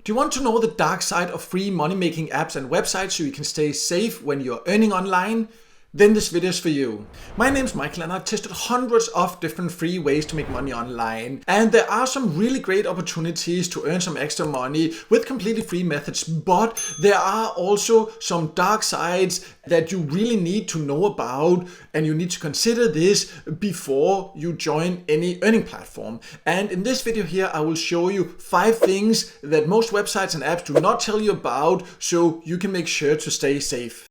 Do you want to know the dark side of free money-making apps and websites so you can stay safe when you're earning online? Then this video is for you. My name is Michael and I've tested hundreds of different free ways to make money online. And there are some really great opportunities to earn some extra money with completely free methods. But there are also some dark sides that you really need to know about, and you need to consider this before you join any earning platform. And in this video here, I will show you 5 things that most websites and apps do not tell you about so you can make sure to stay safe.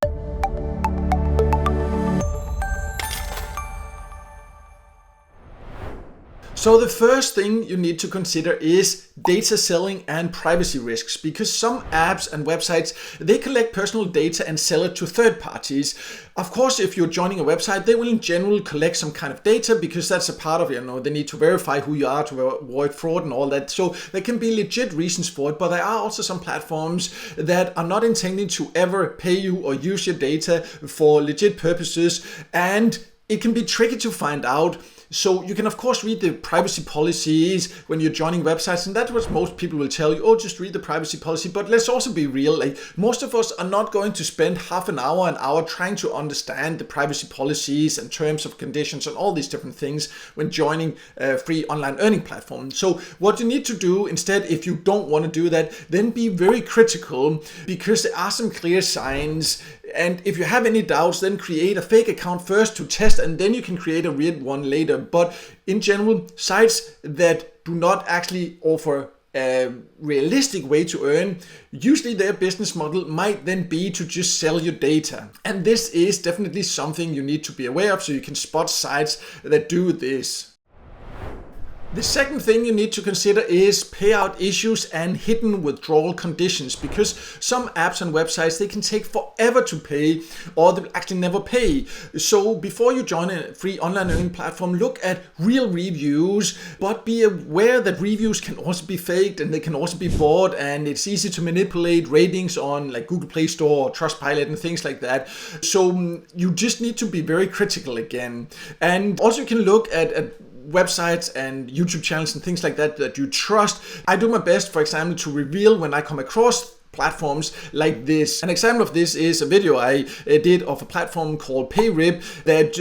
So the first thing you need to consider is data selling and privacy risks, because some apps and websites, they collect personal data and sell it to third parties. Of course, if you're joining a website, they will in general collect some kind of data because that's a part of, they need to verify who you are to avoid fraud and all that. So there can be legit reasons for it, but there are also some platforms that are not intending to ever pay you or use your data for legit purposes, and it can be tricky to find out. So you can of course read the privacy policies when you're joining websites, and that's what most people will tell you, oh, just read the privacy policy. But let's also be real, like most of us are not going to spend half an hour trying to understand the privacy policies and terms of conditions and all these different things when joining a free online earning platform. So what you need to do instead, if you don't want to do that, then be very critical, because there are some clear signs. And if you have any doubts, then create a fake account first to test, and then you can create a real one later. But in general, sites that do not actually offer a realistic way to earn, usually their business model might then be to just sell your data. And this is definitely something you need to be aware of, so you can spot sites that do this. The second thing you need to consider is payout issues and hidden withdrawal conditions, because some apps and websites, they can take forever to pay, or they will actually never pay. So before you join a free online earning platform, look at real reviews, but be aware that reviews can also be faked and they can also be bought, and it's easy to manipulate ratings on like Google Play Store or Trustpilot and things like that. So you just need to be very critical again. And also you can look at websites and YouTube channels and things like that that you trust. I do my best, for example, to reveal when I come across platforms like this. An example of this is a video I did of a platform called PayRip that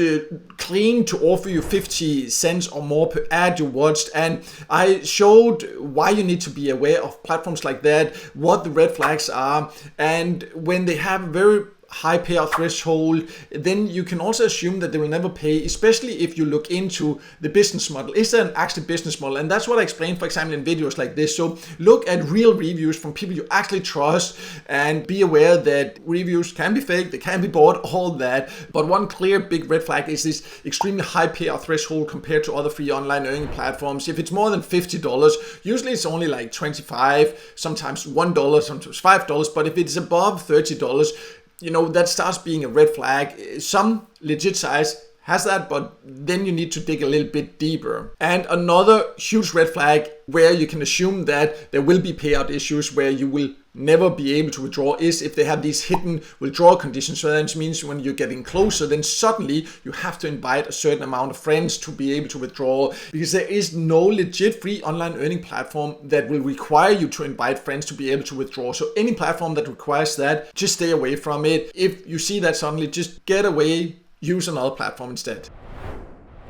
claimed to offer you 50 cents or more per ad you watched, and I showed why you need to be aware of platforms like that, what the red flags are, and when they have very high payout threshold, then you can also assume that they will never pay, especially if you look into the business model. Is there an actual business model? And that's what I explain, for example, in videos like this. So look at real reviews from people you actually trust, and be aware that reviews can be fake, they can be bought, all that. But one clear big red flag is this extremely high payout threshold compared to other free online earning platforms. If it's more than $50, usually it's only like $25, sometimes $1, sometimes $5. But if it's above $30, that starts being a red flag. Some legit sites has that, but then you need to dig a little bit deeper. And another huge red flag where you can assume that there will be payout issues where you will never be able to withdraw is if they have these hidden withdrawal conditions. So that means when you're getting closer, then suddenly you have to invite a certain amount of friends to be able to withdraw, because there is no legit free online earning platform that will require you to invite friends to be able to withdraw. So any platform that requires that, just stay away from it. If you see that suddenly, just get away, use another platform instead.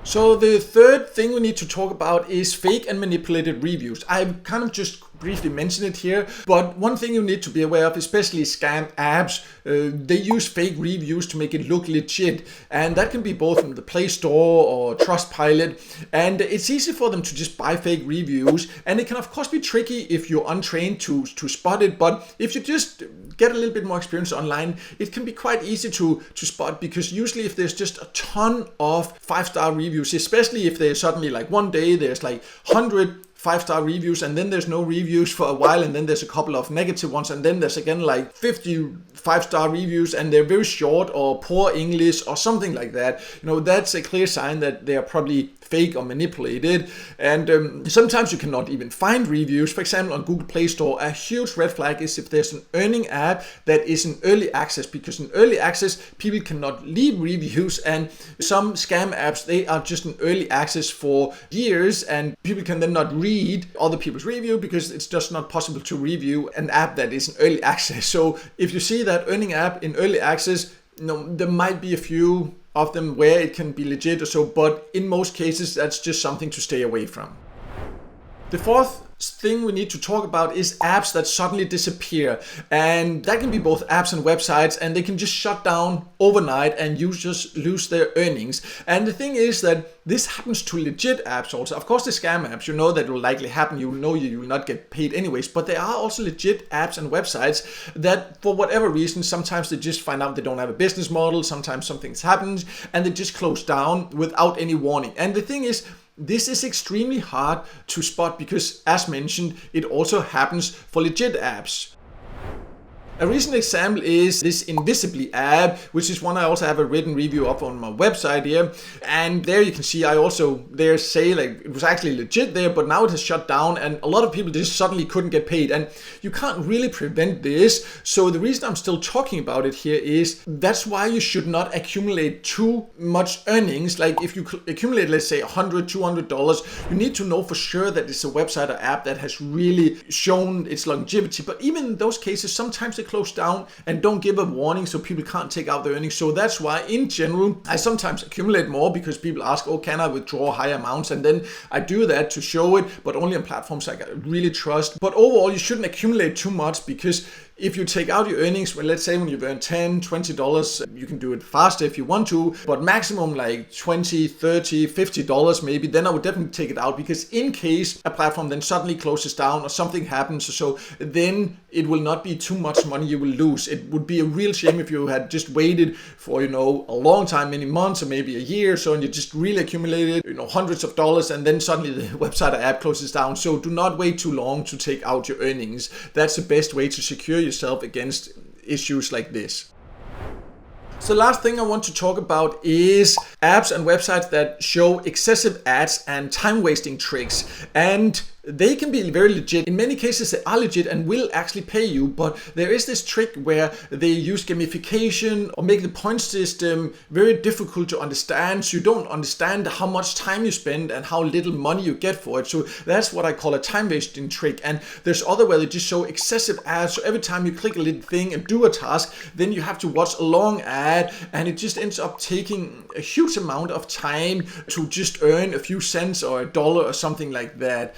So the third thing we need to talk about is fake and manipulated reviews. I've kind of just briefly mentioned it here, but one thing you need to be aware of, especially scam apps, they use fake reviews to make it look legit, and that can be both from the Play Store or Trustpilot, and it's easy for them to just buy fake reviews, and it can of course be tricky if you're untrained to spot it. But if you just get a little bit more experience online, it can be quite easy to spot, because usually if there's just a ton of 5-star reviews, especially if there's suddenly like one day there's like 100 5-star reviews, and then there's no reviews for a while, and then there's a couple of negative ones, and then there's again like 50 5-star reviews, and they're very short or poor English or something like that. That's a clear sign that they are probably fake or manipulated. And sometimes you cannot even find reviews. For example, on Google Play Store, a huge red flag is if there's an earning app that is in early access, because in early access, people cannot leave reviews, and some scam apps, they are just in early access for years, and people can then not read other people's review because it's just not possible to review an app that is in early access. So if you see that earning app in early access, there might be a few of them where it can be legit or so, but in most cases, that's just something to stay away from. The fourth thing we need to talk about is apps that suddenly disappear, and that can be both apps and websites, and they can just shut down overnight and you just lose their earnings. And the thing is that this happens to legit apps also. Of course, the scam apps, you know that will likely happen. You know you will not get paid anyways, but there are also legit apps and websites that for whatever reason, sometimes they just find out they don't have a business model, sometimes something's happened and they just close down without any warning. And the thing is, this is extremely hard to spot because, as mentioned, it also happens for legit apps. A recent example is this Invisibly app, which is one I also have a written review of on my website here. And there you can see I also there say like it was actually legit there, but now it has shut down and a lot of people just suddenly couldn't get paid. And you can't really prevent this. So the reason I'm still talking about it here is that's why you should not accumulate too much earnings. Like if you accumulate, let's say $100, $200, you need to know for sure that it's a website or app that has really shown its longevity. But even in those cases, sometimes they close down and don't give a warning so people can't take out their earnings. So that's why in general I sometimes accumulate more because people ask, oh, can I withdraw high amounts? And then I do that to show it, but only on platforms I really trust. But overall, you shouldn't accumulate too much, because if you take out your earnings, well, let's say when you've earned $10, $20, you can do it faster if you want to, but maximum like $20, $30, $50 maybe, then I would definitely take it out, because in case a platform then suddenly closes down or something happens or so, then it will not be too much money you will lose. It would be a real shame if you had just waited for, a long time, many months or maybe a year or so, and you just really accumulated, hundreds of dollars, and then suddenly the website or app closes down. So do not wait too long to take out your earnings. That's the best way to secure yourself against issues like this. So the last thing I want to talk about is apps and websites that show excessive ads and time-wasting tricks. And they can be very legit. In many cases, they are legit and will actually pay you, but there is this trick where they use gamification or make the point system very difficult to understand, so you don't understand how much time you spend and how little money you get for it. So that's what I call a time-wasting trick. And there's other where they just show excessive ads. So every time you click a little thing and do a task, then you have to watch a long ad, and it just ends up taking a huge amount of time to just earn a few cents or $1 or something like that.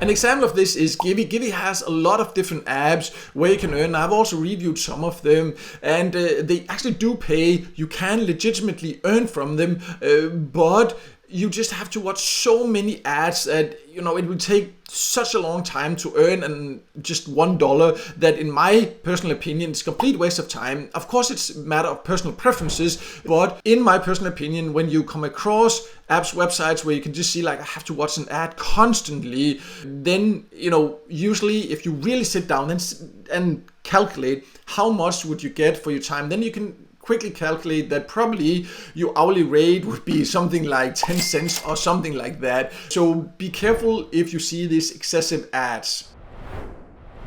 An example of this is Giphy. Giphy has a lot of different apps where you can earn. I've also reviewed some of them, and they actually do pay. You can legitimately earn from them, but you just have to watch so many ads that it will take such a long time to earn and just $1 that, in my personal opinion, it's a complete waste of time. Of course, it's a matter of personal preferences, but in my personal opinion, when you come across apps, websites where you can just see like I have to watch an ad constantly, then usually if you really sit down and calculate how much would you get for your time, then you can quickly calculate that probably your hourly rate would be something like 10 cents or something like that. So be careful if you see these excessive ads.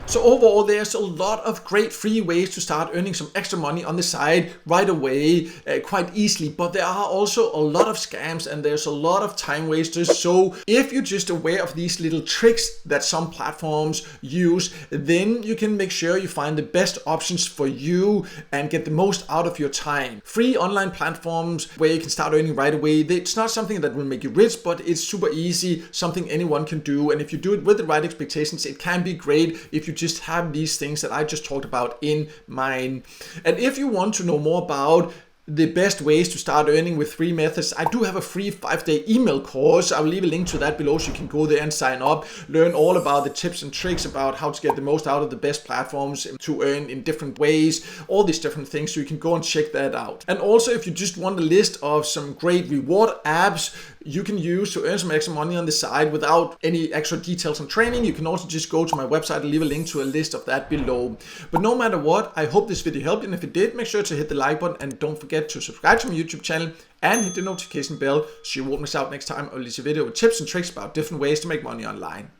So overall, there's a lot of great free ways to start earning some extra money on the side right away, quite easily. But there are also a lot of scams and there's a lot of time wasters. So if you're just aware of these little tricks that some platforms use, then you can make sure you find the best options for you and get the most out of your time. Free online platforms where you can start earning right away. It's not something that will make you rich, but it's super easy, something anyone can do. And if you do it with the right expectations, it can be great if you just have these things that I just talked about in mind. And if you want to know more about the best ways to start earning with free methods, I do have a free 5-day email course. I'll leave a link to that below so you can go there and sign up, learn all about the tips and tricks about how to get the most out of the best platforms to earn in different ways, all these different things, so you can go and check that out. And also, if you just want a list of some great reward apps, you can use to earn some extra money on the side without any extra details on training. You can also just go to my website and leave a link to a list of that below. But no matter what, I hope this video helped you, and if it did, make sure to hit the like button and don't forget to subscribe to my YouTube channel and hit the notification bell so you won't miss out next time I release a video with tips and tricks about different ways to make money online.